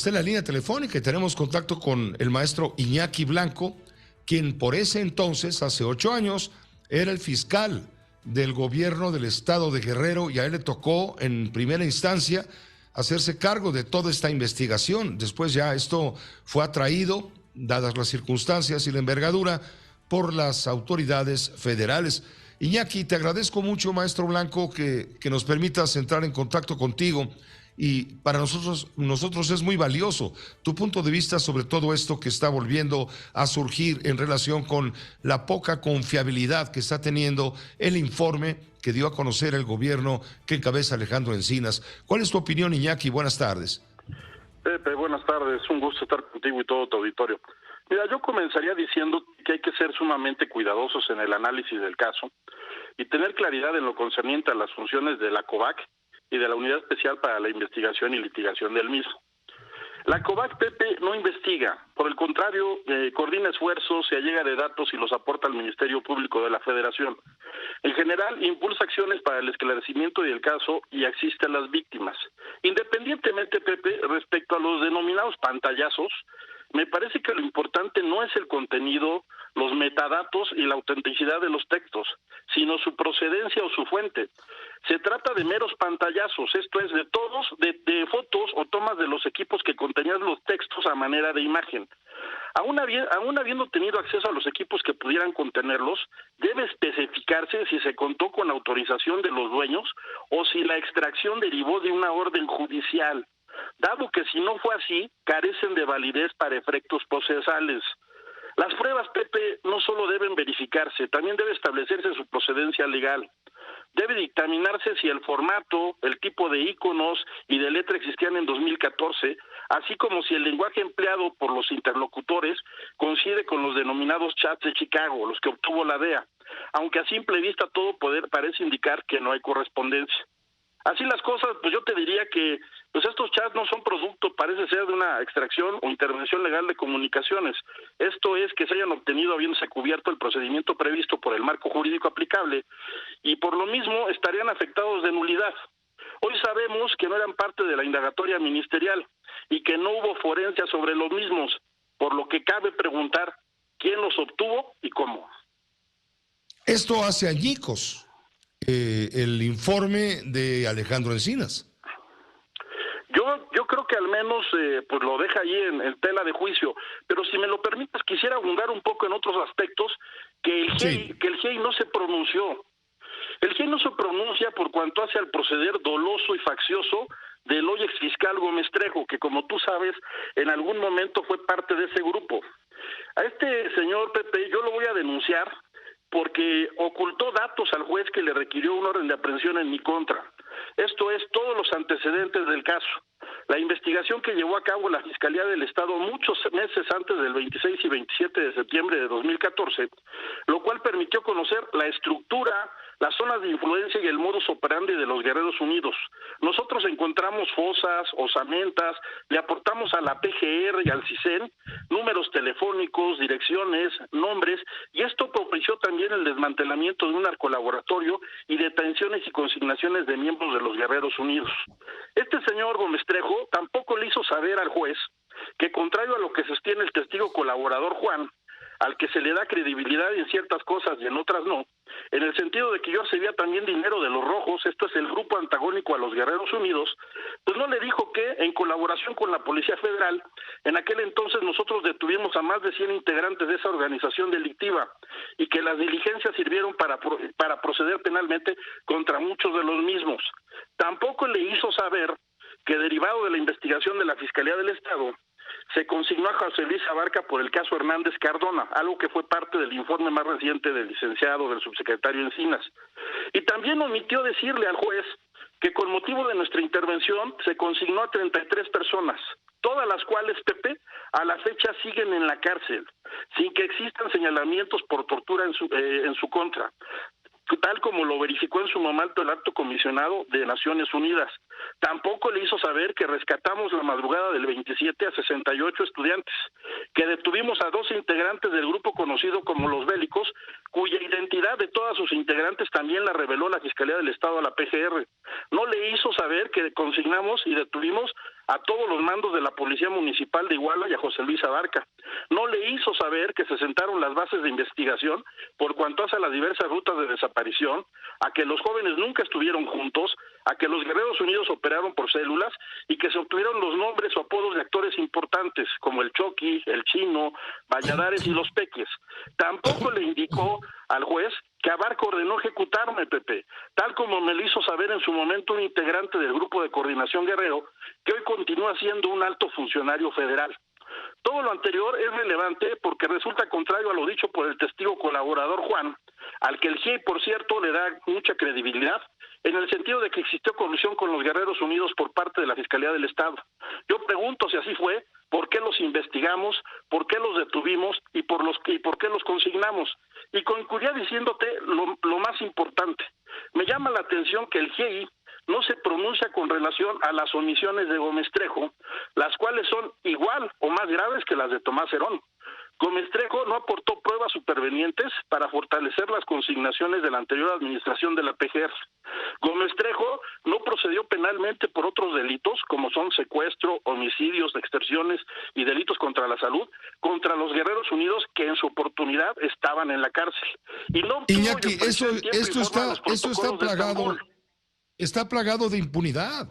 está en la línea telefónica y tenemos contacto con el maestro Iñaki Blanco, quien por ese entonces, hace 8 años, era el fiscal del gobierno del estado de Guerrero, y a él le tocó en primera instancia hacerse cargo de toda esta investigación. Después ya esto fue atraído, dadas las circunstancias y la envergadura, por las autoridades federales. Iñaki, te agradezco mucho, maestro Blanco, que nos permitas entrar en contacto contigo, y para nosotros es muy valioso tu punto de vista sobre todo esto que está volviendo a surgir en relación con la poca confiabilidad que está teniendo el informe que dio a conocer el gobierno que encabeza Alejandro Encinas. ¿Cuál es tu opinión, Iñaki? Buenas tardes. Pepe, buenas tardes. Un gusto estar contigo y todo tu auditorio. Mira, yo comenzaría diciendo que hay que ser sumamente cuidadosos en el análisis del caso y tener claridad en lo concerniente a las funciones de la COVAC y de la Unidad Especial para la Investigación y Litigación del mismo. La COVAC, Pepe, no investiga, por el contrario, coordina esfuerzos, se allega de datos y los aporta al Ministerio Público de la Federación. En general, impulsa acciones para el esclarecimiento del caso y asiste a las víctimas. Independientemente, Pepe, respecto a los denominados pantallazos, me parece que lo importante no es el contenido, los metadatos y la autenticidad de los textos, sino su procedencia o su fuente. Se trata de meros pantallazos, esto es, de fotos o tomas de los equipos que contenían los textos a manera de imagen. Aún habiendo tenido acceso a los equipos que pudieran contenerlos, debe especificarse si se contó con autorización de los dueños o si la extracción derivó de una orden judicial, dado que si no fue así, carecen de validez para efectos procesales. Las pruebas, Pepe, no solo deben verificarse, también debe establecerse su procedencia legal. Debe dictaminarse si el formato, el tipo de iconos y de letra existían en 2014, así como si el lenguaje empleado por los interlocutores coincide con los denominados chats de Chicago, los que obtuvo la DEA, aunque a simple vista todo parece indicar que no hay correspondencia. Así las cosas, pues yo te diría que estos chats no son producto, parece ser, de una extracción o intervención legal de comunicaciones. Esto es, que se hayan obtenido habiéndose cubierto el procedimiento previsto por el marco jurídico aplicable, y por lo mismo estarían afectados de nulidad. Hoy sabemos que no eran parte de la indagatoria ministerial y que no hubo forencia sobre los mismos, por lo que cabe preguntar quién los obtuvo y cómo. Esto hace añicos el informe de Alejandro Encinas. Yo creo que al menos pues lo deja ahí en tela de juicio, pero si me lo permites quisiera abundar un poco en otros aspectos que el GIEI no se pronunció. El GIEI no se pronuncia por cuanto hace al proceder doloso y faccioso del hoy exfiscal Gómez Trejo, que como tú sabes en algún momento fue parte de ese grupo. A este señor Pepe yo lo voy a denunciar porque ocultó datos al juez que le requirió un orden de aprehensión en mi contra. Esto es, todos los antecedentes del caso. La investigación que llevó a cabo la Fiscalía del Estado muchos meses antes del 26 y 27 de septiembre de 2014, lo cual permitió conocer la estructura, las zonas de influencia y el modus operandi de los Guerreros Unidos. Nosotros encontramos fosas, osamentas, le aportamos a la PGR y al CISEN números telefónicos, direcciones, nombres, y esto propició también el desmantelamiento de un narcolaboratorio y detenciones y consignaciones de miembros de los Guerreros Unidos. Este señor Gómez Trejo tampoco le hizo saber al juez que, contrario a lo que sostiene el testigo colaborador Juan, al que se le da credibilidad en ciertas cosas y en otras no, en el sentido de que yo recibía también dinero de los Rojos, esto es el grupo antagónico a los Guerreros Unidos, pues no le dijo que, en colaboración con la Policía Federal, en aquel entonces nosotros detuvimos a más de 100 integrantes de esa organización delictiva y que las diligencias sirvieron para proceder penalmente contra muchos de los mismos. Tampoco le hizo saber que, derivado de la investigación de la Fiscalía del Estado, se consignó a José Luis Abarca por el caso Hernández Cardona, algo que fue parte del informe más reciente del licenciado, del subsecretario Encinas. Y también omitió decirle al juez que con motivo de nuestra intervención se consignó a 33 personas, todas las cuales, Pepe, a la fecha siguen en la cárcel, sin que existan señalamientos por tortura en su contra, tal como lo verificó en su momento el alto comisionado de Naciones Unidas. Tampoco le hizo saber que rescatamos la madrugada del 27 a 68 estudiantes, que detuvimos a 2 integrantes del grupo conocido como Los Bélicos, cuya identidad de todas sus integrantes también la reveló la Fiscalía del Estado a la PGR. No le hizo saber que consignamos y detuvimos a todos los mandos de la Policía Municipal de Iguala y a José Luis Abarca. No le hizo saber que se sentaron las bases de investigación por cuanto hace a las diversas rutas de desaparición, a que los jóvenes nunca estuvieron juntos, a que los Guerreros Unidos operaron por células y que se obtuvieron los nombres o apodos de actores importantes como el Chucky, el Chino, Valladares y los Peques. Tampoco le indicó al juez que Abarca ordenó ejecutarme, Pepe, tal como me lo hizo saber en su momento un integrante del Grupo de Coordinación Guerrero, que hoy continúa siendo un alto funcionario federal. Todo lo anterior es relevante porque resulta contrario a lo dicho por el testigo colaborador Juan, al que el GIEI, por cierto, le da mucha credibilidad, en el sentido de que existió colusión con los Guerreros Unidos por parte de la Fiscalía del Estado. Yo pregunto si así fue, ¿por qué los investigamos? ¿Por qué los detuvimos? ¿Y por qué los consignamos? Y concluiría diciéndote lo más importante. Me llama la atención que el GIEI no se pronuncia con relación a las omisiones de Gómez Trejo, las cuales son igual o más graves que las de Tomás Herón. Gómez Trejo no aportó pruebas supervenientes para fortalecer las consignaciones de la anterior administración de la PGR. Gómez Trejo no procedió penalmente por otros delitos, como son secuestro, homicidios, extorsiones y delitos contra la salud, contra los Guerreros Unidos que en su oportunidad estaban en la cárcel. Y no Iñaki, esto está plagado, está plagado de impunidad.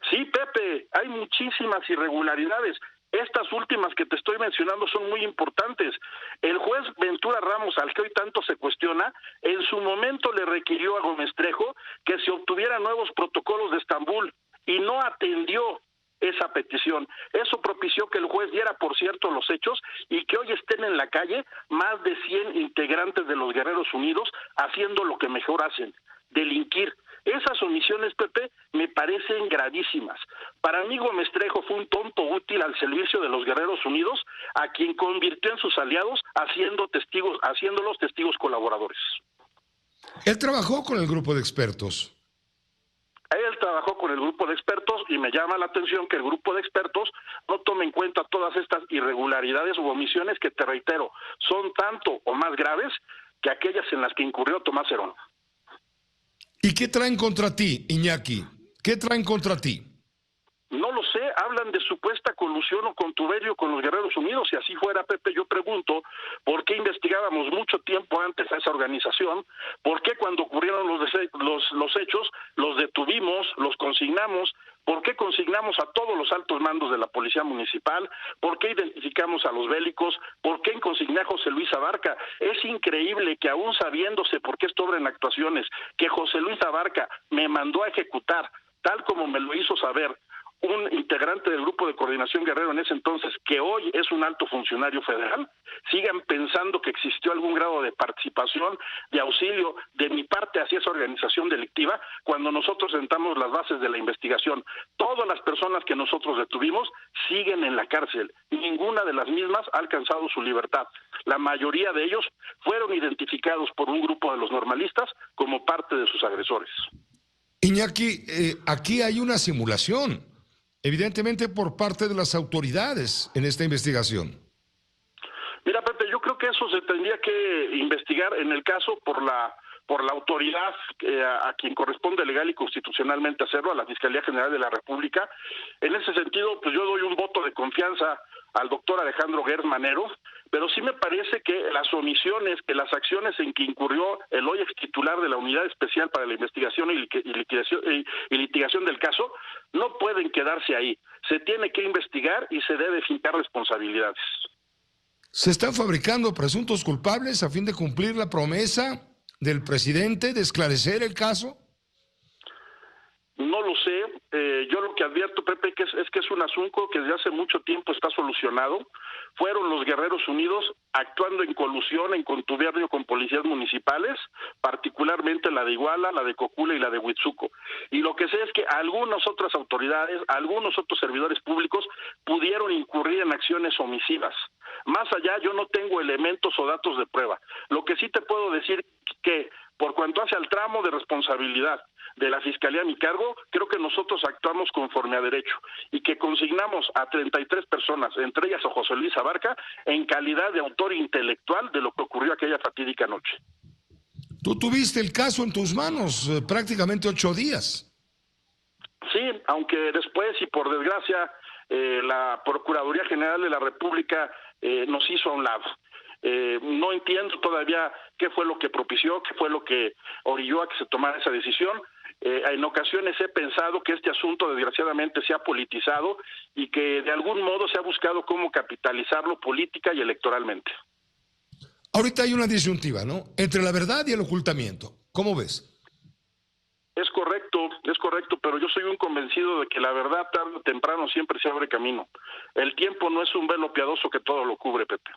Sí, Pepe, hay muchísimas irregularidades. Estas últimas que te estoy mencionando son muy importantes. El juez Ventura Ramos, al que hoy tanto se cuestiona, en su momento le requirió a Gómez Trejo que se obtuvieran nuevos protocolos de Estambul y no atendió esa petición. Eso propició que el juez diera por cierto los hechos y que hoy estén en la calle más de 100 integrantes de los Guerreros Unidos haciendo lo que mejor hacen, delinquir. Esas omisiones, Pepe, me parecen gravísimas. Para mí Gómez Trejo fue un tonto útil al servicio de los Guerreros Unidos, a quien convirtió en sus aliados haciéndolos testigos colaboradores. Él trabajó con el grupo de expertos. Él trabajó con el grupo de expertos y me llama la atención que el grupo de expertos no tome en cuenta todas estas irregularidades u omisiones que, te reitero, son tanto o más graves que aquellas en las que incurrió Tomás Herón. ¿Y qué traen contra ti, Iñaki? ¿Qué traen contra ti? No lo sé, hablan de supuesta colusión o contubernio con los Guerreros Unidos. Si así fuera, Pepe, yo pregunto, ¿por qué investigábamos mucho tiempo antes a esa organización? ¿Por qué cuando ocurrieron los hechos los detuvimos, los consignamos? ¿Por qué consignamos a todos los altos mandos de la Policía Municipal? ¿Por qué identificamos a los bélicos? ¿Por qué consigné a José Luis Abarca? Es increíble que aún sabiéndose por qué esto obra en actuaciones, que José Luis Abarca me mandó a ejecutar, tal como me lo hizo saber un integrante del Grupo de Coordinación Guerrero en ese entonces, que hoy es un alto funcionario federal, sigan pensando que existió algún grado de participación, de auxilio de mi parte hacia esa organización delictiva, cuando nosotros sentamos las bases de la investigación. Todas las personas que nosotros detuvimos siguen en la cárcel, y ninguna de las mismas ha alcanzado su libertad. La mayoría de ellos fueron identificados por un grupo de los normalistas como parte de sus agresores. Iñaki, aquí hay una simulación, evidentemente por parte de las autoridades en esta investigación. Mira, Pepe, yo creo que eso se tendría que investigar en el caso por la autoridad a quien corresponde legal y constitucionalmente hacerlo, a la Fiscalía General de la República. En ese sentido, pues yo doy un voto de confianza al doctor Alejandro Gertz Manero, pero sí me parece que las omisiones, que las acciones en que incurrió el hoy extitular de la Unidad Especial para la Investigación y Litigación del caso, no pueden quedarse ahí. Se tiene que investigar y se debe fincar responsabilidades. ¿Se están fabricando presuntos culpables a fin de cumplir la promesa del presidente de esclarecer el caso? No lo sé. Yo lo que advierto, Pepe, es que es un asunto que desde hace mucho tiempo está solucionado. Fueron los Guerreros Unidos actuando en colusión, en contubernio con policías municipales, particularmente la de Iguala, la de Cocula y la de Huitzuco. Y lo que sé es que algunas otras autoridades, algunos otros servidores públicos pudieron incurrir en acciones omisivas. Más allá, yo no tengo elementos o datos de prueba. Lo que sí te puedo decir que Por cuanto hace al tramo de responsabilidad de la Fiscalía a mi cargo, creo que nosotros actuamos conforme a derecho y que consignamos a 33 personas, entre ellas a José Luis Abarca, en calidad de autor intelectual de lo que ocurrió aquella fatídica noche. Tú tuviste el caso en tus manos prácticamente 8 días. Sí, aunque después y por desgracia la Procuraduría General de la República nos hizo a un lado. No entiendo todavía qué fue lo que propició, qué fue lo que orilló a que se tomara esa decisión. En ocasiones he pensado que este asunto desgraciadamente se ha politizado y que de algún modo se ha buscado cómo capitalizarlo política y electoralmente. Ahorita hay una disyuntiva, ¿no? Entre la verdad y el ocultamiento. ¿Cómo ves? Es correcto, pero yo soy un convencido de que la verdad tarde o temprano siempre se abre camino. El tiempo no es un velo piadoso que todo lo cubre, Pepe.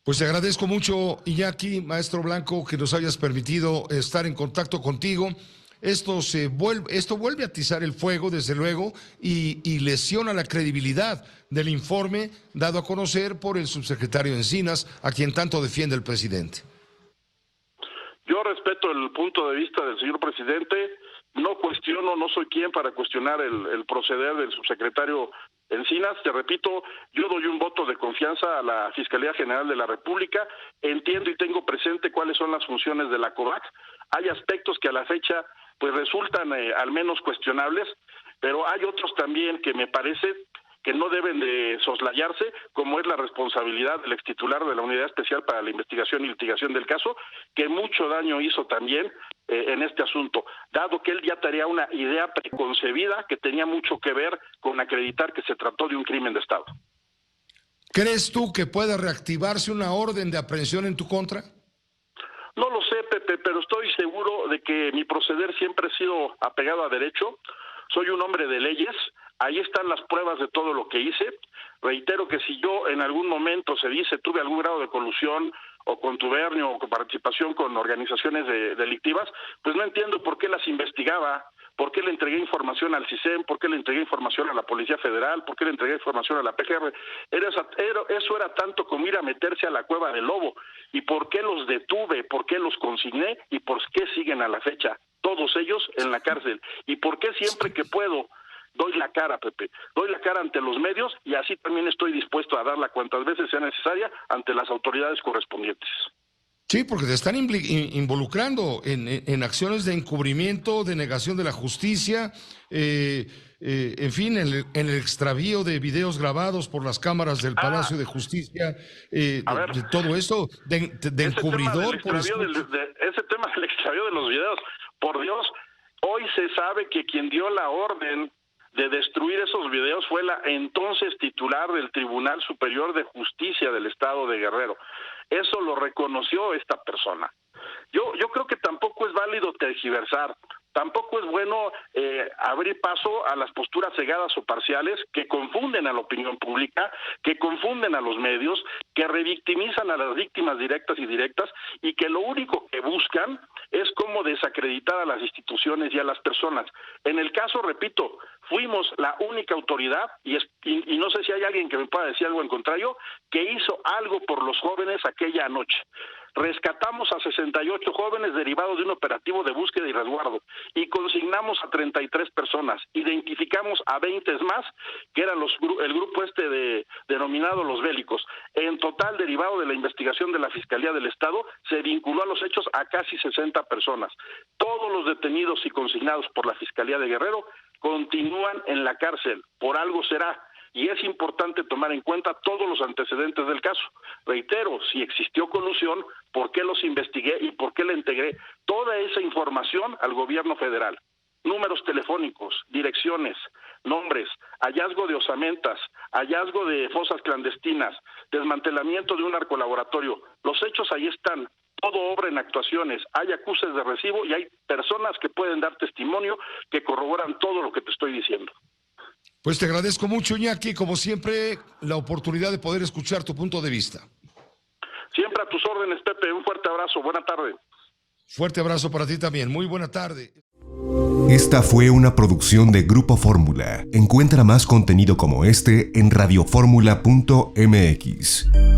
Pues te agradezco mucho, Iñaki, maestro Blanco, que nos hayas permitido estar en contacto contigo. Esto vuelve a atizar el fuego, desde luego, y lesiona la credibilidad del informe dado a conocer por el subsecretario Encinas, a quien tanto defiende el presidente. Yo respeto el punto de vista del señor presidente, no cuestiono, no soy quien para cuestionar el proceder del subsecretario Encinas. Te repito, yo doy un voto de confianza a la Fiscalía General de la República, entiendo y tengo presente cuáles son las funciones de la COVAC. Hay aspectos que a la fecha pues resultan al menos cuestionables, pero hay otros también que me parece que no deben de soslayarse, como es la responsabilidad del extitular de la Unidad Especial para la Investigación y Litigación del caso, que mucho daño hizo también en este asunto, dado que él ya tenía una idea preconcebida que tenía mucho que ver con acreditar que se trató de un crimen de Estado. ¿Crees tú que pueda reactivarse una orden de aprehensión en tu contra? No lo sé, Pepe, pero estoy seguro de que mi proceder siempre ha sido apegado a derecho. Soy un hombre de leyes, ahí están las pruebas de todo lo que hice. Reitero que si yo en algún momento se dice tuve algún grado de colusión o contubernio o participación con organizaciones delictivas, pues no entiendo por qué las investigaba, por qué le entregué información al CISEN, por qué le entregué información a la Policía Federal, por qué le entregué información a la PGR. Eso era tanto como ir a meterse a la cueva del lobo. ¿Y por qué los detuve? ¿Por qué los consigné? ¿Y por qué siguen a la fecha todos ellos en la cárcel? ¿Y por qué siempre que puedo doy la cara, Pepe? Doy la cara ante los medios y así también estoy dispuesto a darla cuantas veces sea necesaria ante las autoridades correspondientes. Sí, porque te están involucrando en acciones de encubrimiento, de negación de la justicia, en fin, en el extravío de videos grabados por las cámaras del Palacio de Justicia, de todo esto, de encubridor. Ese tema del extravío de los videos, por Dios, hoy se sabe que quien dio la orden de destruir esos videos fue la entonces titular del Tribunal Superior de Justicia del Estado de Guerrero. Eso lo reconoció esta persona. Yo creo que tampoco es válido tergiversar, tampoco es bueno abrir paso a las posturas cegadas o parciales que confunden a la opinión pública, que confunden a los medios, que revictimizan a las víctimas directas y indirectas y que lo único que buscan es cómo desacreditar a las instituciones y a las personas. En el caso, repito, fuimos la única autoridad, y no sé si hay alguien que me pueda decir algo en contrario, que hizo algo por los jóvenes aquella noche. Rescatamos a 68 jóvenes derivados de un operativo de búsqueda y resguardo y consignamos a 33 personas. Identificamos a 20 más, que eran el grupo denominado Los Bélicos. En total, derivado de la investigación de la Fiscalía del Estado, se vinculó a los hechos a casi 60 personas. Todos los detenidos y consignados por la Fiscalía de Guerrero continúan en la cárcel. Por algo será. Y es importante tomar en cuenta todos los antecedentes del caso. Reitero, si existió colusión, ¿por qué los investigué y por qué le integré toda esa información al gobierno federal? Números telefónicos, direcciones, nombres, hallazgo de osamentas, hallazgo de fosas clandestinas, desmantelamiento de un narcolaboratorio. Los hechos ahí están. Todo obra en actuaciones, hay acuses de recibo y hay personas que pueden dar testimonio que corroboran todo lo que te estoy diciendo. Pues te agradezco mucho, Iñaki, como siempre, la oportunidad de poder escuchar tu punto de vista. Siempre a tus órdenes, Pepe. Un fuerte abrazo. Buena tarde. Fuerte abrazo para ti también. Muy buena tarde. Esta fue una producción de Grupo Fórmula. Encuentra más contenido como este en radioformula.mx.